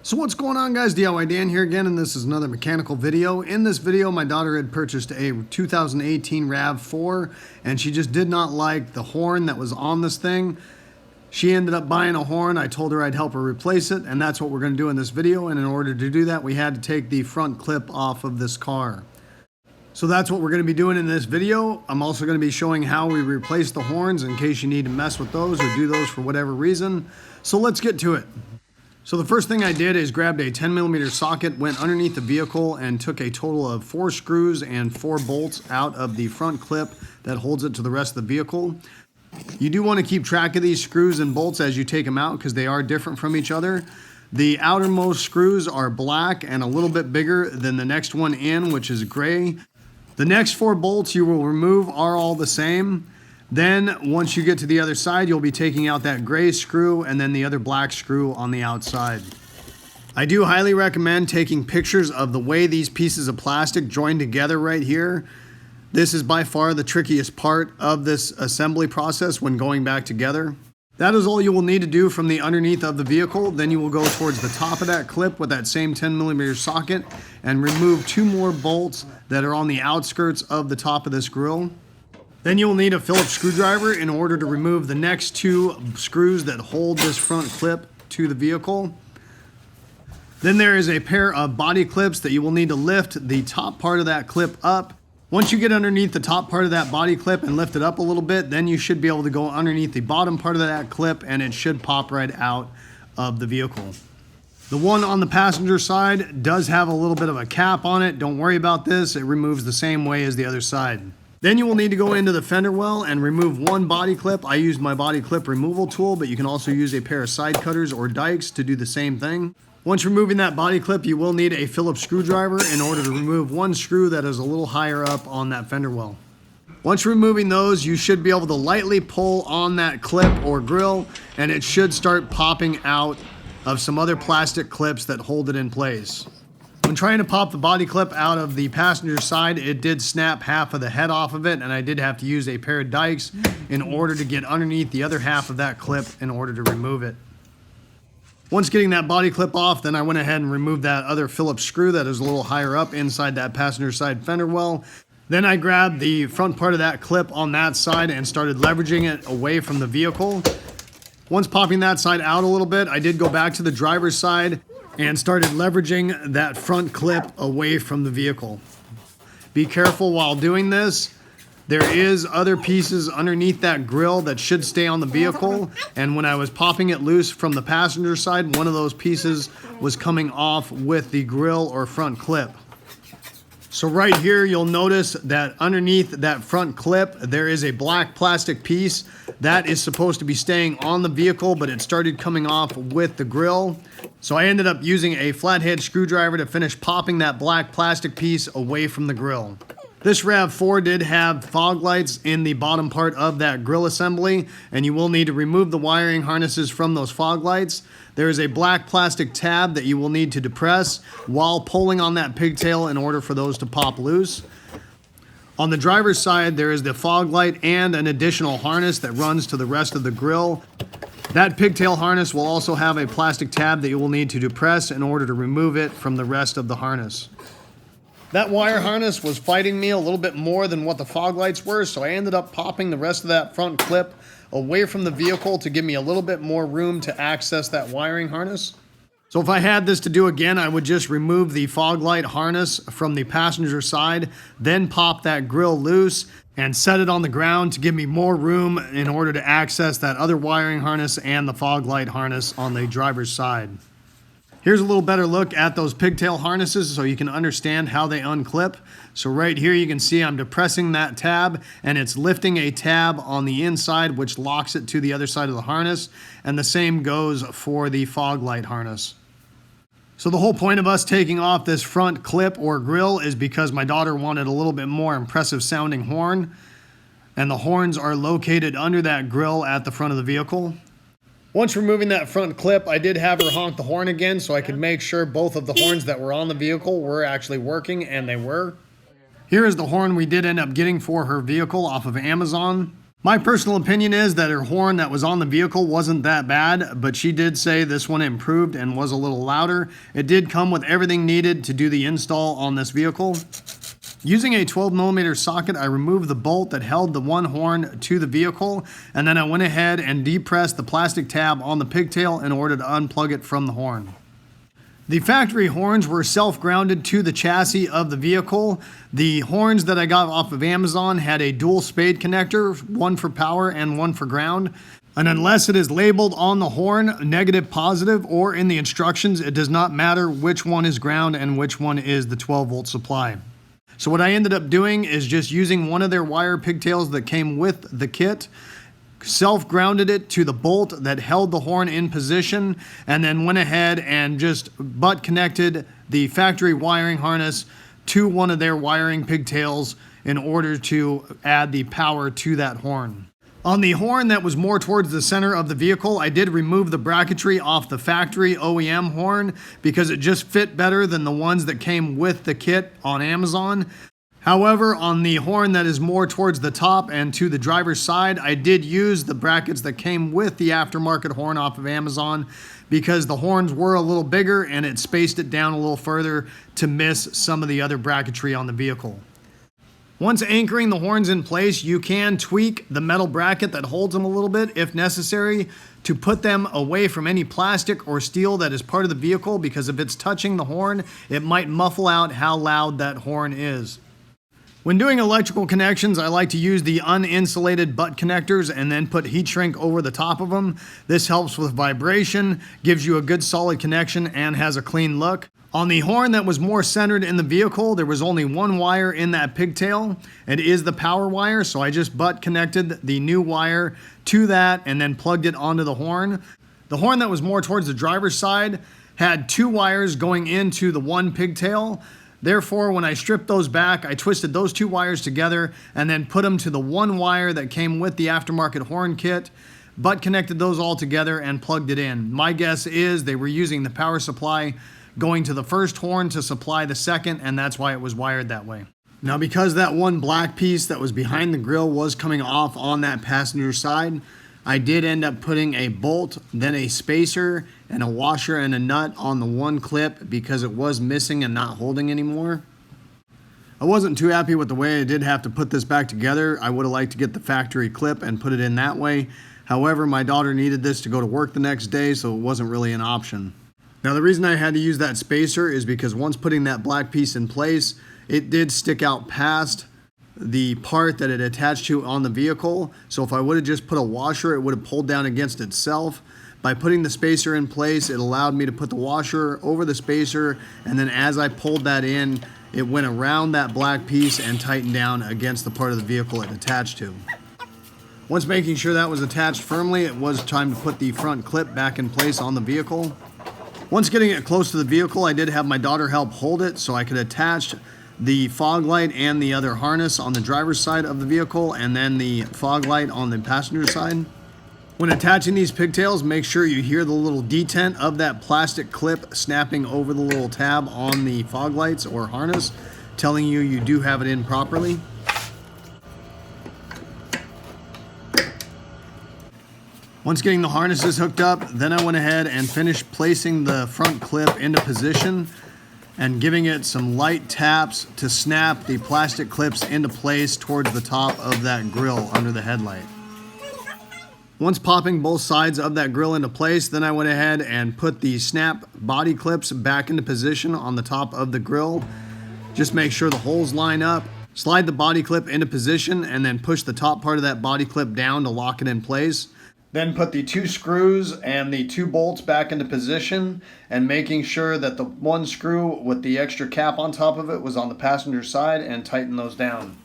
So what's going on, guys? DIY Dan here again, and this is another mechanical video. In this video, my daughter had purchased a 2018 RAV4, and she just did not like the horn that was on this thing. She ended up buying a horn. I told her I'd help her replace it, and that's what we're going to do in this video. And in order to do that, we had to take the front clip off of this car. So that's what we're going to be doing in this video. I'm also going to be showing how we replace the horns in case you need to mess with those or do those for whatever reason. So let's get to it. So the first thing I did is grabbed a 10mm socket, went underneath the vehicle, and took a total of 4 screws and 4 bolts out of the front clip that holds it to the rest of the vehicle. You do want to keep track of these screws and bolts as you take them out because they are different from each other. The outermost screws are black and a little bit bigger than the next one in, which is gray. The next 4 bolts you will remove are all the same. Then once you get to the other side, you'll be taking out that gray screw and then the other black screw on the outside. I do highly recommend taking pictures of the way these pieces of plastic join together right here. This is by far the trickiest part of this assembly process when going back together. That is all you will need to do from the underneath of the vehicle. Then you will go towards the top of that clip with that same 10mm socket and remove 2 more bolts that are on the outskirts of the top of this grill. Then you'll need a Phillips screwdriver in order to remove the next 2 screws that hold this front clip to the vehicle. Then there is a pair of body clips that you will need to lift the top part of that clip up. Once you get underneath the top part of that body clip and lift it up a little bit, then you should be able to go underneath the bottom part of that clip and it should pop right out of the vehicle. The one on the passenger side does have a little bit of a cap on it. Don't worry about this. It removes the same way as the other side. Then you will need to go into the fender well and remove 1 body clip. I used my body clip removal tool, but you can also use a pair of side cutters or dikes to do the same thing. Once removing that body clip, you will need a Phillips screwdriver in order to remove 1 screw that is a little higher up on that fender well. Once removing those, you should be able to lightly pull on that clip or grill, and it should start popping out of some other plastic clips that hold it in place. When trying to pop the body clip out of the passenger side, it did snap half of the head off of it, and I did have to use a pair of dikes in order to get underneath the other half of that clip in order to remove it. Once getting that body clip off, then I went ahead and removed that other Phillips screw that is a little higher up inside that passenger side fender well. Then I grabbed the front part of that clip on that side and started leveraging it away from the vehicle. Once popping that side out a little bit, I did go back to the driver's side and started leveraging that front clip away from the vehicle. Be careful while doing this. There is other pieces underneath that grill that should stay on the vehicle, and when I was popping it loose from the passenger side, one of those pieces was coming off with the grill or front clip. So right here, you'll notice that underneath that front clip, there is a black plastic piece that is supposed to be staying on the vehicle, but it started coming off with the grill. So I ended up using a flathead screwdriver to finish popping that black plastic piece away from the grill. This RAV4 did have fog lights in the bottom part of that grill assembly, and you will need to remove the wiring harnesses from those fog lights. There is a black plastic tab that you will need to depress while pulling on that pigtail in order for those to pop loose. On the driver's side, there is the fog light and an additional harness that runs to the rest of the grill. That pigtail harness will also have a plastic tab that you will need to depress in order to remove it from the rest of the harness. That wire harness was fighting me a little bit more than what the fog lights were, so I ended up popping the rest of that front clip away from the vehicle to give me a little bit more room to access that wiring harness. So if I had this to do again, I would just remove the fog light harness from the passenger side, then pop that grill loose and set it on the ground to give me more room in order to access that other wiring harness and the fog light harness on the driver's side. Here's a little better look at those pigtail harnesses so you can understand how they unclip. So right here you can see I'm depressing that tab and it's lifting a tab on the inside which locks it to the other side of the harness, and the same goes for the fog light harness. So the whole point of us taking off this front clip or grill is because my daughter wanted a little bit more impressive sounding horn, and the horns are located under that grill at the front of the vehicle. Once removing that front clip, I did have her honk the horn again so I could make sure both of the horns that were on the vehicle were actually working, and they were. Here is the horn we did end up getting for her vehicle off of Amazon. My personal opinion is that her horn that was on the vehicle wasn't that bad, but she did say this one improved and was a little louder. It did come with everything needed to do the install on this vehicle. Using a 12mm socket, I removed the bolt that held the one horn to the vehicle, and then I went ahead and depressed the plastic tab on the pigtail in order to unplug it from the horn. The factory horns were self-grounded to the chassis of the vehicle. The horns that I got off of Amazon had a dual spade connector, one for power and one for ground. And unless it is labeled on the horn, negative, positive, or in the instructions, it does not matter which one is ground and which one is the 12-volt supply. So what I ended up doing is just using one of their wire pigtails that came with the kit, self-grounded it to the bolt that held the horn in position, and then went ahead and just butt connected the factory wiring harness to one of their wiring pigtails in order to add the power to that horn. On the horn that was more towards the center of the vehicle, I did remove the bracketry off the factory OEM horn because it just fit better than the ones that came with the kit on Amazon. However, on the horn that is more towards the top and to the driver's side, I did use the brackets that came with the aftermarket horn off of Amazon because the horns were a little bigger and it spaced it down a little further to miss some of the other bracketry on the vehicle. Once anchoring the horns in place, you can tweak the metal bracket that holds them a little bit if necessary to put them away from any plastic or steel that is part of the vehicle, because if it's touching the horn, it might muffle out how loud that horn is. When doing electrical connections, I like to use the uninsulated butt connectors and then put heat shrink over the top of them. This helps with vibration, gives you a good solid connection, and has a clean look. On the horn that was more centered in the vehicle, there was only one wire in that pigtail. It is the power wire, so I just butt connected the new wire to that and then plugged it onto the horn. The horn that was more towards the driver's side had two wires going into the one pigtail. Therefore, when I stripped those back, I twisted those two wires together and then put them to the one wire that came with the aftermarket horn kit, butt connected those all together and plugged it in. My guess is they were using the power supply going to the first horn to supply the second, and that's why it was wired that way. Now, because that one black piece that was behind the grill was coming off on that passenger side, I did end up putting a bolt, then a spacer, and a washer and a nut on the one clip because it was missing and not holding anymore. I wasn't too happy with the way I did have to put this back together. I would have liked to get the factory clip and put it in that way. However, my daughter needed this to go to work the next day, so it wasn't really an option. Now, the reason I had to use that spacer is because once putting that black piece in place, it did stick out past the part that it attached to on the vehicle. So if I would have just put a washer, it would have pulled down against itself. By putting the spacer in place, it allowed me to put the washer over the spacer, and then as I pulled that in, it went around that black piece and tightened down against the part of the vehicle it attached to. Once making sure that was attached firmly, it was time to put the front clip back in place on the vehicle. Once getting it close to the vehicle, I did have my daughter help hold it so I could attach the fog light and the other harness on the driver's side of the vehicle, and then the fog light on the passenger side. When attaching these pigtails, make sure you hear the little detent of that plastic clip snapping over the little tab on the fog lights or harness, telling you do have it in properly. Once getting the harnesses hooked up, then I went ahead and finished placing the front clip into position and giving it some light taps to snap the plastic clips into place towards the top of that grill under the headlight. Once popping both sides of that grill into place, then I went ahead and put the snap body clips back into position on the top of the grill. Just make sure the holes line up. Slide the body clip into position and then push the top part of that body clip down to lock it in place. Then put the two screws and the two bolts back into position, and making sure that the one screw with the extra cap on top of it was on the passenger side, and tighten those down.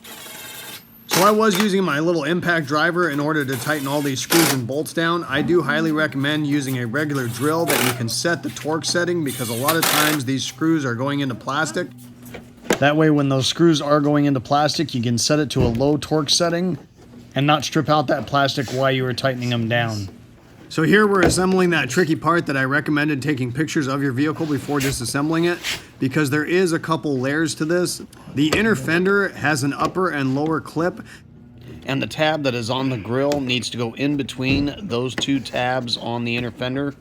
So I was using my little impact driver in order to tighten all these screws and bolts down. I do highly recommend using a regular drill that you can set the torque setting, because a lot of times these screws are going into plastic. That way when those screws are going into plastic, you can set it to a low torque setting and not strip out that plastic while you were tightening them down. So here we're assembling that tricky part that I recommended taking pictures of your vehicle before disassembling it, because there is a couple layers to this. The inner fender has an upper and lower clip, and the tab that is on the grill needs to go in between those two tabs on the inner fender.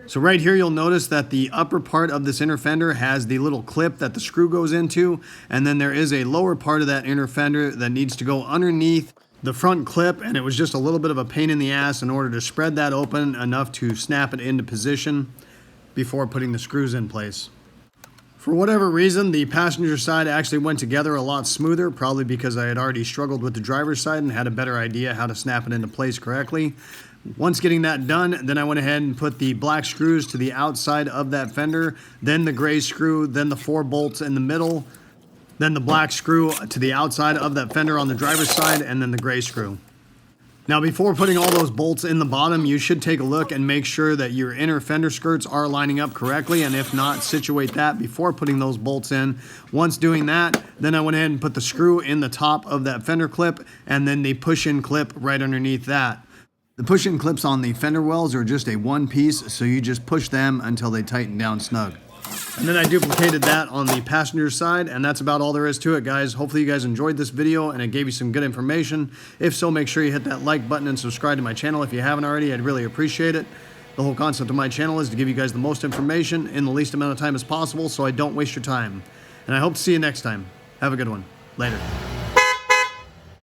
So right here you'll notice that the upper part of this inner fender has the little clip that the screw goes into, and then there is a lower part of that inner fender that needs to go underneath the front clip, and it was just a little bit of a pain in the ass in order to spread that open enough to snap it into position before putting the screws in place. For whatever reason, the passenger side actually went together a lot smoother, probably because I had already struggled with the driver's side and had a better idea how to snap it into place correctly. Once getting that done, then I went ahead and put the black screws to the outside of that fender, then the gray screw, then the 4 bolts in the middle, then the black screw to the outside of that fender on the driver's side, and then the gray screw. Now before putting all those bolts in the bottom, you should take a look and make sure that your inner fender skirts are lining up correctly, and if not, situate that before putting those bolts in. Once doing that, then I went ahead and put the screw in the top of that fender clip, and then the push-in clip right underneath that. The push-in clips on the fender wells are just a one piece, so you just push them until they tighten down snug. And then I duplicated that on the passenger side, and that's about all there is to it, guys. Hopefully you guys enjoyed this video and it gave you some good information. If so, make sure you hit that like button and subscribe to my channel if you haven't already. I'd really appreciate it. The whole concept of my channel is to give you guys the most information in the least amount of time as possible so I don't waste your time. And I hope to see you next time. Have a good one. Later.